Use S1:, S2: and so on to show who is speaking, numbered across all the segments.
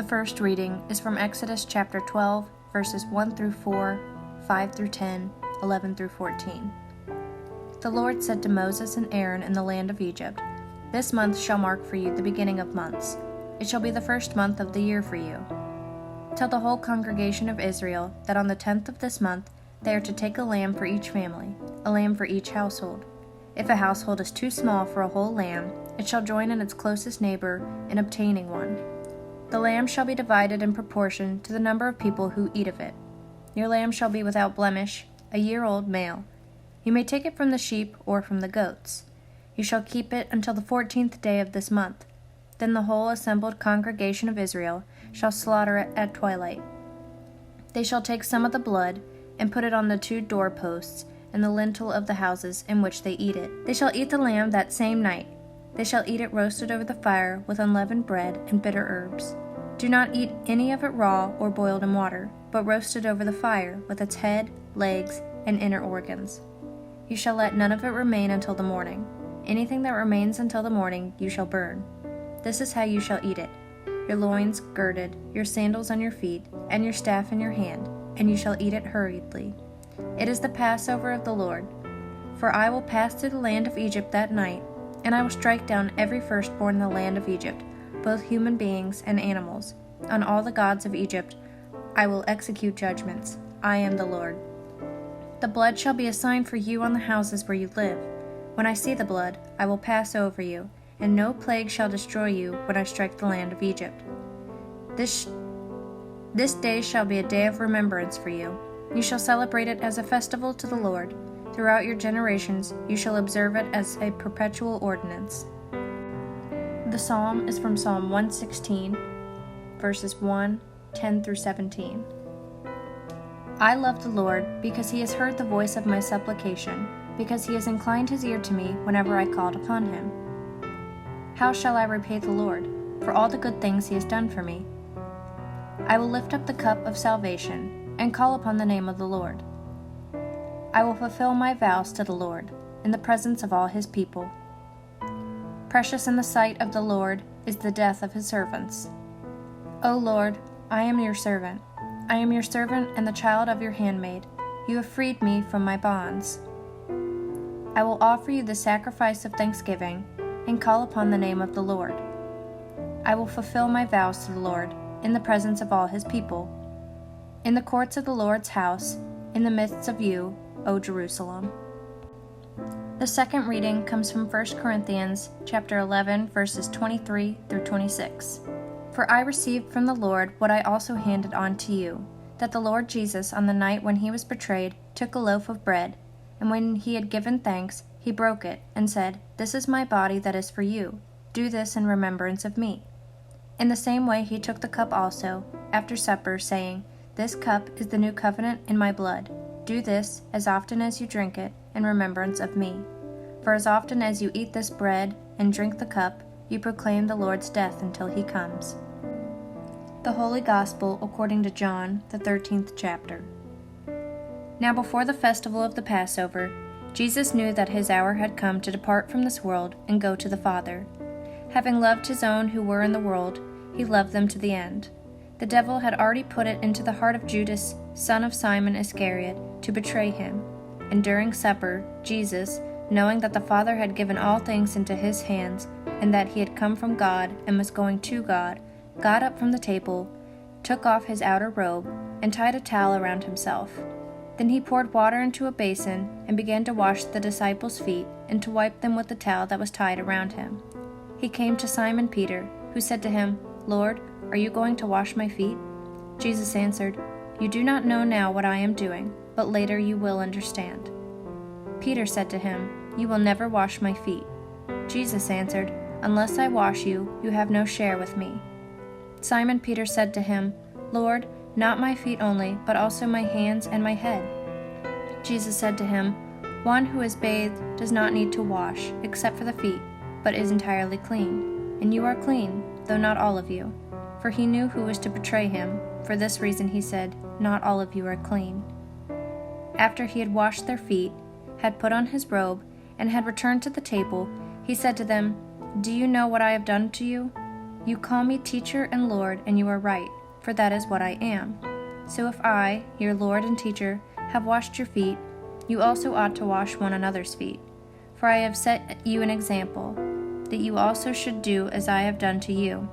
S1: The first reading is from Exodus chapter 12, verses 1 through 4, 5 through 10, 11 through 14. The Lord said to Moses and Aaron in the land of Egypt, "This month shall mark for you the beginning of months. It shall be the first month of the year for you. Tell the whole congregation of Israel that on the 10th of this month they are to take a lamb for each family, a lamb for each household. If a household is too small for a whole lamb, it shall join in its closest neighbor in obtaining one. The lamb shall be divided in proportion to the number of people who eat of it. Your lamb shall be without blemish, a year-old male. You may take it from the sheep or from the goats. You shall keep it until the 14th day of this month. Then the whole assembled congregation of Israel shall slaughter it at twilight. They shall take some of the blood and put it on the 2 doorposts and the lintel of the houses in which they eat it. They shall eat the lamb that same night. They shall eat it roasted over the fire with unleavened bread and bitter herbs. Do not eat any of it raw or boiled in water, but roasted over the fire with its head, legs, and inner organs. You shall let none of it remain until the morning. Anything that remains until the morning you shall burn. This is how you shall eat it: your loins girded, your sandals on your feet, and your staff in your hand, and you shall eat it hurriedly. It is the Passover of the Lord. For I will pass through the land of Egypt that night, and I will strike down every firstborn in the land of Egypt, both human beings and animals. On all the gods of Egypt I will execute judgments. I am the Lord. The blood shall be a sign for you on the houses where you live. When I see the blood, I will pass over you, and no plague shall destroy you when I strike the land of Egypt. This day shall be a day of remembrance for you. You shall celebrate it as a festival to the Lord. Throughout your generations you shall observe it as a perpetual ordinance." The psalm is from Psalm 116, verses 1, 10 through 17. I love the Lord because he has heard the voice of my supplication, because he has inclined his ear to me whenever I called upon him. How shall I repay the Lord for all the good things he has done for me? I will lift up the cup of salvation and call upon the name of the Lord. I will fulfill my vows to the Lord in the presence of all his people. Precious in the sight of the Lord is the death of his servants. O Lord, I am your servant. I am your servant and the child of your handmaid. You have freed me from my bonds. I will offer you the sacrifice of thanksgiving and call upon the name of the Lord. I will fulfill my vows to the Lord in the presence of all his people, in the courts of the Lord's house, in the midst of you, O Jerusalem. The second reading comes from 1 Corinthians chapter 11, verses 23 through 26. For I received from the Lord what I also handed on to you, that the Lord Jesus, on the night when he was betrayed, took a loaf of bread, and when he had given thanks, he broke it, and said, "This is my body that is for you. Do this in remembrance of me." In the same way he took the cup also, after supper, saying, "This cup is the new covenant in my blood. Do this, as often as you drink it, in remembrance of me. For as often as you eat this bread and drink the cup, you proclaim the Lord's death until he comes." The Holy Gospel according to John, the 13th chapter. Now before the festival of the Passover, Jesus knew that his hour had come to depart from this world and go to the Father. Having loved his own who were in the world, he loved them to the end. The devil had already put it into the heart of Judas, son of Simon Iscariot, to betray him. And during supper, Jesus, knowing that the Father had given all things into his hands, and that he had come from God and was going to God, got up from the table, took off his outer robe, and tied a towel around himself. Then he poured water into a basin and began to wash the disciples' feet and to wipe them with the towel that was tied around him. He came to Simon Peter, who said to him, "Lord, are you going to wash my feet?" Jesus answered, "You do not know now what I am doing, but later you will understand." Peter said to him, "You will never wash my feet." Jesus answered, "Unless I wash you, you have no share with me." Simon Peter said to him, "Lord, not my feet only, but also my hands and my head." Jesus said to him, "One who is bathed does not need to wash, except for the feet, but is entirely clean. And you are clean, though not all of you." For he knew who was to betray him. For this reason he said, "Not all of you are clean." After he had washed their feet, had put on his robe, and had returned to the table, he said to them, "Do you know what I have done to you?" You call me teacher and Lord, and you are right, for that is what I am. So if I, your Lord and teacher, have washed your feet, you also ought to wash one another's feet. For I have set you an example, that you also should do as I have done to you.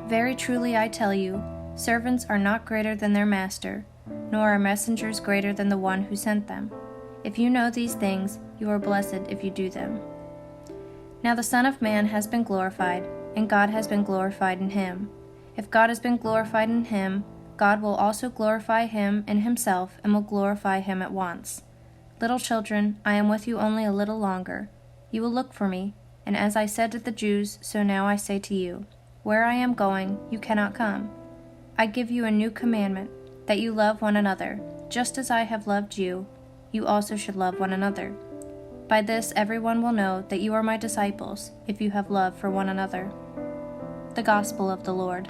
S1: Very truly I tell you, servants are not greater than their master, nor are messengers greater than the one who sent them. If you know these things, you are blessed if you do them. Now the Son of Man has been glorified, and God has been glorified in him. If God has been glorified in him, God will also glorify him in himself, and will glorify him at once. Little children, I am with you only a little longer. You will look for me, and as I said to the Jews, so now I say to you, where I am going, you cannot come. I give you a new commandment, that you love one another. Just as I have loved you, you also should love one another. By this everyone will know that you are my disciples, if you have love for one another. The Gospel of the Lord.